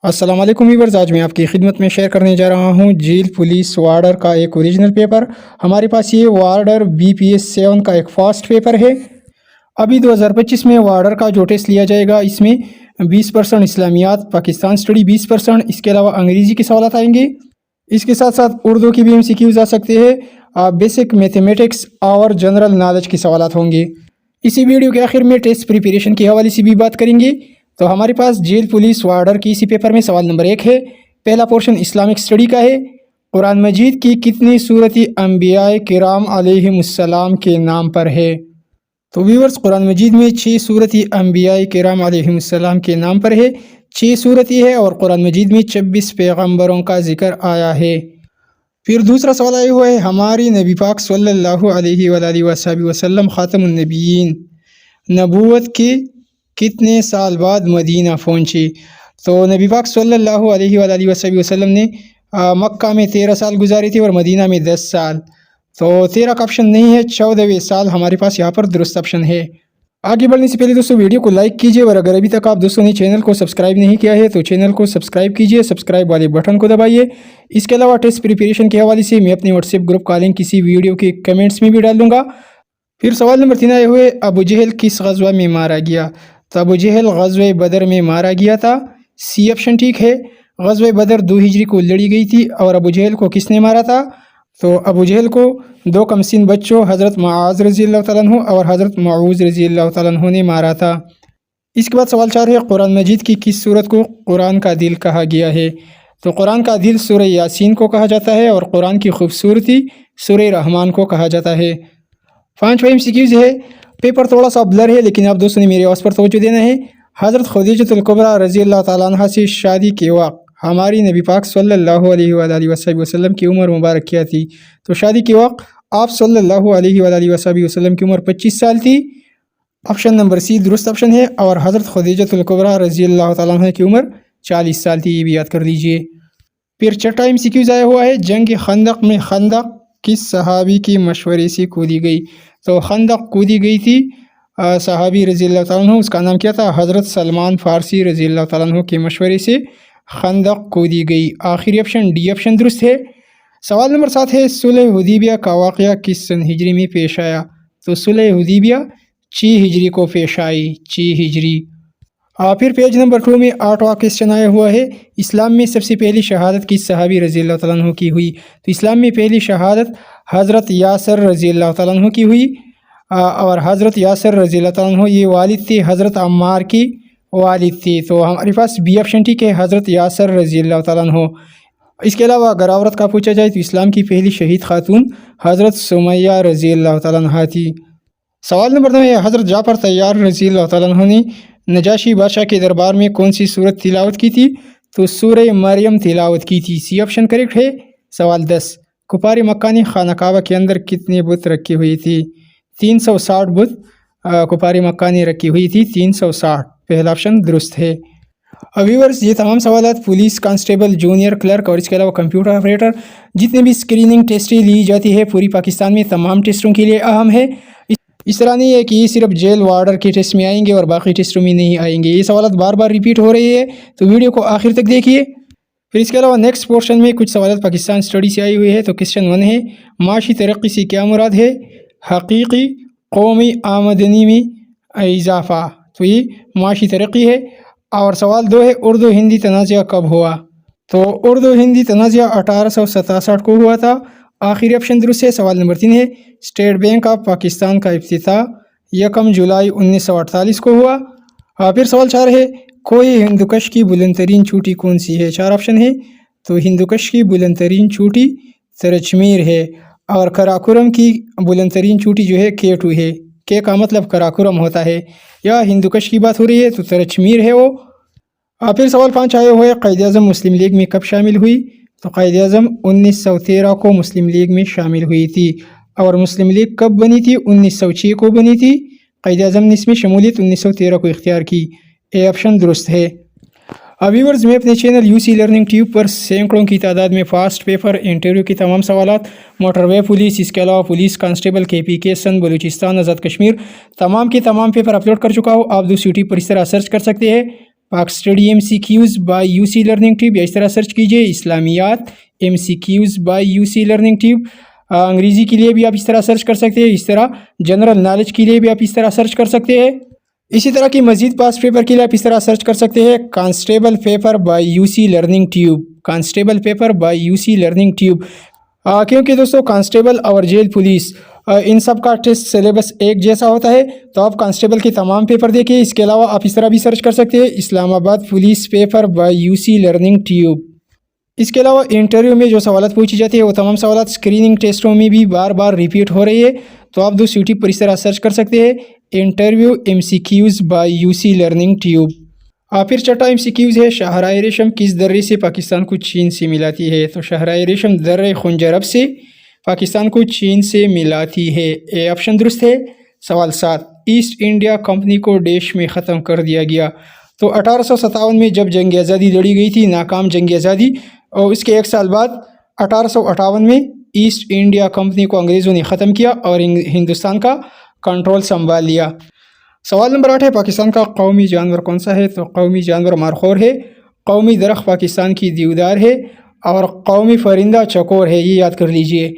अस्सलाम वालेकुम व्यूअर्स, आज मैं आपकी खिदमत में शेयर करने जा रहा हूं जेल पुलिस वार्डर का एक ओरिजिनल पेपर। हमारे पास ये वार्डर BPS 7 का एक फास्ट पेपर है। अभी 2025 में वार्डर का जो टेस्ट लिया जाएगा इसमें 20% इस्लामियात पाकिस्तान स्टडी 20%, इसके अलावा अंग्रेज़ी के सवाल आएंगे। इसके साथ साथ उर्दू की भी MCQs आ सकते हैं। बेसिक मैथमेटिक्स और जनरल नॉलेज के सवाल होंगे। इसी वीडियो के आखिर में टेस्ट प्रिपरेशन के हवाले से भी बात करेंगे। तो हमारे पास जेल पुलिस वार्डर की इसी पेपर में सवाल नंबर 1 है। पहला पोर्शन इस्लामिक स्टडी का है। कुरान मजीद की कितनी सूरती अंबिया किराम अलैहिमुस्सलाम के नाम पर है? तो व्यूअर्स, कुरान मजीद में 6 सूरती अंबिया किराम अलैहिमुस्सलाम के नाम पर है। 6 सूरती है और कुरान मजीद में 26 पैगम्बरों का जिक्र आया है। फिर दूसरा सवाल आया हुआ है, हमारी नबी पाक सल्लल्लाहु अलैहि वसल्लम खातमुन नबीयीन नबूवत के कितने साल बाद मदीना पहुँचे? तो नबी पाक सल्लल्लाहु अलैहि वसल्लम ने मक्का में 13 साल गुजारे थे और मदीना में 10 साल। तो 13 का ऑप्शन नहीं है, 14वें साल हमारे पास यहाँ पर दुरुस्त ऑप्शन है। आगे बढ़ने से पहले दोस्तों वीडियो को लाइक कीजिए और अगर अभी तक आप दोस्तों ने चैनल को सब्सक्राइब नहीं किया है तो चैनल को सब्सक्राइब कीजिए, सब्सक्राइब वाले बटन को दबाइए। इसके अलावा टेस्ट प्रिपरेशन के हवाले से मैं अपने व्हाट्सएप ग्रुप का लिंक किसी वीडियो के कमेंट्स में भी डाल दूँगा। फिर सवाल नंबर 3 आए हुए, अबू जहल किस गज़वा में मारा गया? तो अबू जहल ग़ज़वा बदर में मारा गया था। सी ऑप्शन ठीक है। ग़ज़वा बदर 2 हिजरी को लड़ी गई थी और अबू जहल को किसने मारा था? तो अबू जहल को 2 कमसिन बच्चों हज़रत मुआज़ रज़ी अल्लाह तआला अन्हु और हज़रत मऊज़ रज़ी अल्लाह तआला अन्हु ने मारा था। इसके बाद सवाल 4 है, कुरान मजीद की किस सूरत को कुरान का दिल कहा गया है? तो कुरान का दिल सूरह यासीन को कहा जाता है और कुरान की खूबसूरती सूरह रहमान को कहा जाता है। 5वां MCQs है। पेपर थोड़ा सा ब्लर है लेकिन आप दोस्तों ने मेरी आवाज़ पर तवज्जो देना है। हज़रत खदीजतुल कुबरा रज़ी अल्लाह तआला अन्हा से शादी के वक्त हमारी नबी पाक सल्लल्लाहु अलैहि वसल्लम की उम्र मुबारक क्या थी? तो शादी के वक्त आप सल्लल्लाहु अलैहि वसल्लम की उम्र 25 साल थी। ऑप्शन नंबर सी दुरुस्त ऑप्शन है। और हज़रत खदीजतुल कुबरा रज़ी अल्लाह तआला अन्हा की उम्र 40 साल थी, ये भी याद कर लीजिए। फिर 6वां MCQs आया हुआ है, जंग खंदक में खंदक किस सहाबी के मशवरे से कूदी गई? तो खंदक कूदी गई थी सहाबी रज़ी अल्लाह तआला अन्हु, उसका नाम क्या था? हज़रत सलमान फ़ारसी रज़ी अल्लाह तआला अन्हु के मशवरे से खंदक कूदी गई। आखिरी ऑप्शन डी ऑप्शन दुरुस्त है। सवाल नंबर 7 है, सुलह हुदैबिया का वाक़या किस सन हिजरी में पेश आया? तो सुलह हुदैबिया 6 हिजरी को पेश आई, 6 हिजरी। फिर पेज नंबर 2 में 8वां क्वेश्चन आया हुआ है, इस्लाम में सबसे पहली शहादत किस सहाबी रज़ी अल्लाह तआला अन्हु की हुई? तो इस्लाम में पहली शहादत हज़रत यासर रज़ी अल्लाह तआला अन्हु की हुई। और हज़रत यासर रज़ी अल्लाह तआला अन्हु ये वालिद थे, हज़रत अम्मार की वालिद थे। तो हमारे पास बी ऑप्शन ठीक है, हज़रत यासर रज़ी अल्लाह तआला अन्हु। इसके अलावा अगर औरत का पूछा जाए तो इस्लाम की पहली शहीद खातून हज़रत सुमैया रज़ी अल्लाह तआला अन्हा थी। सवाल नंबर 9 है, हज़रत जाफ़र तैयार रज़ी अल्लाह तआला अन्हु ने नजाशी बादशाह के दरबार में कौन सी सूरत तिलावत की थी? तो सूरह मरियम तिलावत की थी, सी ऑप्शन करेक्ट है। सवाल 10, कुफार मक्का ने खाना काबा के अंदर कितने बुत रखी हुई थी? 360 बुत कुफार मक्का ने रखी हुई थी, 360। पहला ऑप्शन दुरुस्त है। व्यूअर्स, ये तमाम सवालात पुलिस कांस्टेबल, जूनियर क्लर्क और इसके अलावा कंप्यूटर ऑपरेटर जितने भी स्क्रीनिंग टेस्टें ली जाती है पूरी पाकिस्तान में, तमाम टेस्टों के लिए अहम है। इस तरह नहीं है कि ये सिर्फ जेल वार्डर के टेस्ट में आएंगे और बाकी टेस्टों में नहीं आएंगे। ये सवाल बार बार रिपीट हो रही है, तो वीडियो को आखिर तक देखिए। फिर इसके अलावा नेक्स्ट पोर्शन में कुछ सवाल पाकिस्तान स्टडी से आई हुई है। तो क्वेश्चन 1 है, माशी तरक्की से क्या मुराद है? हकीकी कौमी आमदनी में इजाफा। तो ये माशी तरक्की है। और सवाल 2 है, उर्दू हिंदी तनाज़ा कब हुआ? तो उर्दू हिंदी तनाज़ा 1867 को हुआ था। आखिरी ऑप्शन दुरुस्त है। सवाल नंबर 3 है, स्टेट बैंक ऑफ पाकिस्तान का इफ्तिताह 1 जुलाई 1948 को हुआ। फिर सवाल 4 है, कोई हिंदुकश की बुलंद तरीन चोटी कौन सी है? 4 ऑप्शन है। तो हिंदुकश की बुलंद तरीन चोटी तरचमीर है और कराकोरम की बुलंद तरीन चोटी जो है K2 है। K का मतलब कराकोरम होता है। या हिंदुकश की बात हो रही है तो तरचमीर है वो। फिर सवाल 5 आए हुए, क़ायद आज़म मुस्लिम लीग में कब शामिल हुई? तो क़ायद आज़म 1913 को मुस्लिम लीग में शामिल हुई थी। और मुस्लिम लीग कब बनी थी? 1906 को बनी थी। क़ायद आज़म ने इसमें शमूलियत 1913 को इख्तियार की। ए ऑप्शन दुरुस्त है। व्यूअर्स, मैं अपने चैनल यूसी लर्निंग ट्यूब पर सैकड़ों की तादाद में फास्ट पेपर, इंटरव्यू की तमाम सवालात, मोटरवे पुलिस, इसके अलावा police constable, KPK Balochistan, Azad Kashmir, तमाम के तमाम पेपर अपलोड कर चुका हूँ। आप दूसरी यूट्यूब पर इस तरह सर्च कर सकते हैं Pak study MCQs by UC learning tube, या इस तरह सर्च कीजिए इस्लामियात MCQs by UC learning tube. अंग्रेज़ी के लिए भी आप इस तरह सर्च कर सकते हैं, इस तरह जनरल नॉलेज के लिए भी आप इस तरह सर्च कर सकते हैं। इसी तरह की मज़ीद पास पेपर के लिए आप इस तरह सर्च कर सकते हैं constable paper by UC learning tube, constable paper by UC learning tube. क्योंकि दोस्तों कांस्टेबल और जेल पुलिस इन सब का टेस्ट सिलेबस एक जैसा होता है, तो आप कांस्टेबल के तमाम पेपर देखिए। इसके अलावा आप इस तरह भी सर्च कर सकते हैं Islamabad police paper by UC learning tube. इसके अलावा इंटरव्यू में जो सवालत पूछी जाती है वो तमाम सवालत स्क्रीनिंग टेस्टों में भी बार बार रिपीट हो रही है, तो आप दोस्तों यूट्यूब पर इस तरह सर्च कर सकते हैं interview MCQs by UC learning tube. फिर छठा MCQs है शहराए रेशम किस दर्रे से पाकिस्तान को चीन से मिलाती है। तो शहराए रेशम दर्रे खुंजरब से पाकिस्तान को चीन से मिलाती है। ए ऑप्शन दुरुस्त है। सवाल 7, ईस्ट इंडिया कंपनी को देश में ख़त्म कर दिया गया। तो 1857 में जब जंग आज़ादी लड़ी गई थी, नाकाम जंग आज़ादी, और उसके एक साल बाद 1858 में ईस्ट इंडिया कंपनी को अंग्रेज़ों ने ख़त्म किया और हिंदुस्तान का कंट्रोल संभाल लिया। सवाल नंबर 8 है पाकिस्तान का कौमी जानवर कौन सा है। तो कौमी जानवर मारखोर है, कौमी दरख्त पाकिस्तान की देवदार है और कौमी परिंदा चकोर है, ये याद कर लीजिए।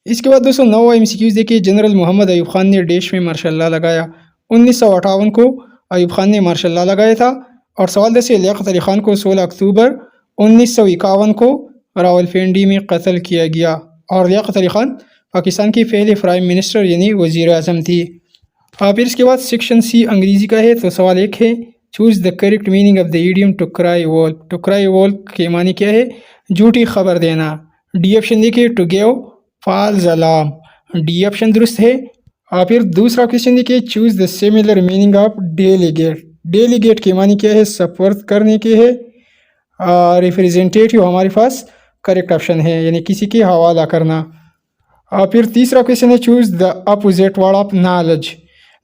इसके बाद दोस्तों 9वां MCQs देखिए जनरल मोहम्मद अयूब ख़ान ने देश में मार्शल लॉ लगाया। 1958 को अयूब ख़ान ने मार्शल लॉ लगाया था। और सवाल 10 है लियाकत अली ख़ान को 16 अक्टूबर 1951 को रावलपिंडी में कत्ल किया गया। और लियाकत अली ख़ान पाकिस्तान की पहली प्राइम मिनिस्टर यानी वज़ीर आज़म थी। फिर इसके बाद सेक्शन C अंग्रेज़ी का है। तो सवाल 1 है choose the correct meaning of the idiom to cry wolf. To cry wolf के मानी क्या है? झूठी खबर देना। डी ऑप्शन देखिए to give false alarm, D option दुरुस्त है। फिर दूसरा क्वेश्चन देखिए choose the similar meaning of delegate. Delegate के मानी क्या है? सपोर्ट करने के है। रिप्रेजेंटेटिव हमारे पास करेक्ट ऑप्शन है, यानी किसी की हवाला करना। फिर तीसरा क्वेश्चन है choose the opposite word of knowledge.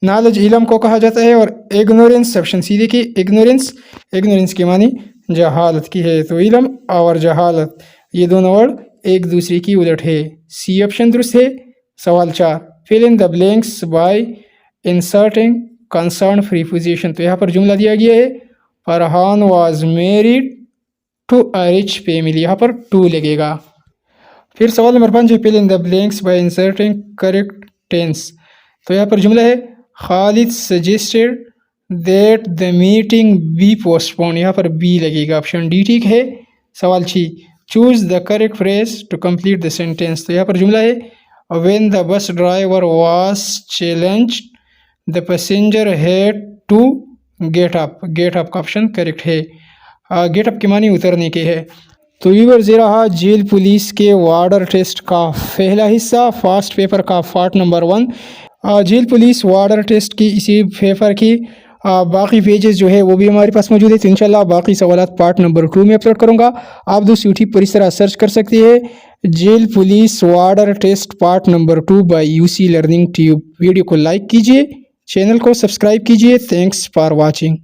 Knowledge इल्म को कहा जाता है। और इग्नोरेंस ऑप्शन सी देखिए इग्नोरेंस, इग्नोरेंस की मानी जहालत की है। तो इल्म और जहालत ये दोनों वर्ड एक दूसरे की उलट है, सी ऑप्शन दुरुस्त है। सवाल 4 fill in the blanks by inserting concern preposition. तो यहाँ पर जुमला दिया गया है Farhan was married to a rich family, यहाँ पर टू लगेगा। फिर सवाल नंबर 5 है fill in the blanks by inserting correct tense. तो यहाँ पर जुमला है Khalid suggested that the meeting be postpone, यहाँ पर बी लगेगा, ऑप्शन डी ठीक है। सवाल 6 choose the correct phrase to complete the sentence. तो यहाँ पर जुमला है when the bus driver was challenged the passenger had to get up, get up का ऑप्शन करेक्ट है। गेट अप के मानी उतरने के है। तो व्यूअर्स ये रहा जेल पुलिस के वार्डर टेस्ट का पहला हिस्सा, फास्ट पेपर का part number 1। Jail police warder test की इसी पेपर की बाकी पेजेस जो है वो भी हमारे पास मौजूद है। तो इंशाल्लाह बाकी सवालात पार्ट नंबर 2 में अपलोड करूँगा। आप दोस्त यूट्यूब पर इस तरह सर्च कर सकते हैं jail police warder test part number 2 by UC learning tube. Video को लाइक कीजिए, चैनल को सब्सक्राइब कीजिए। Thanks for watching.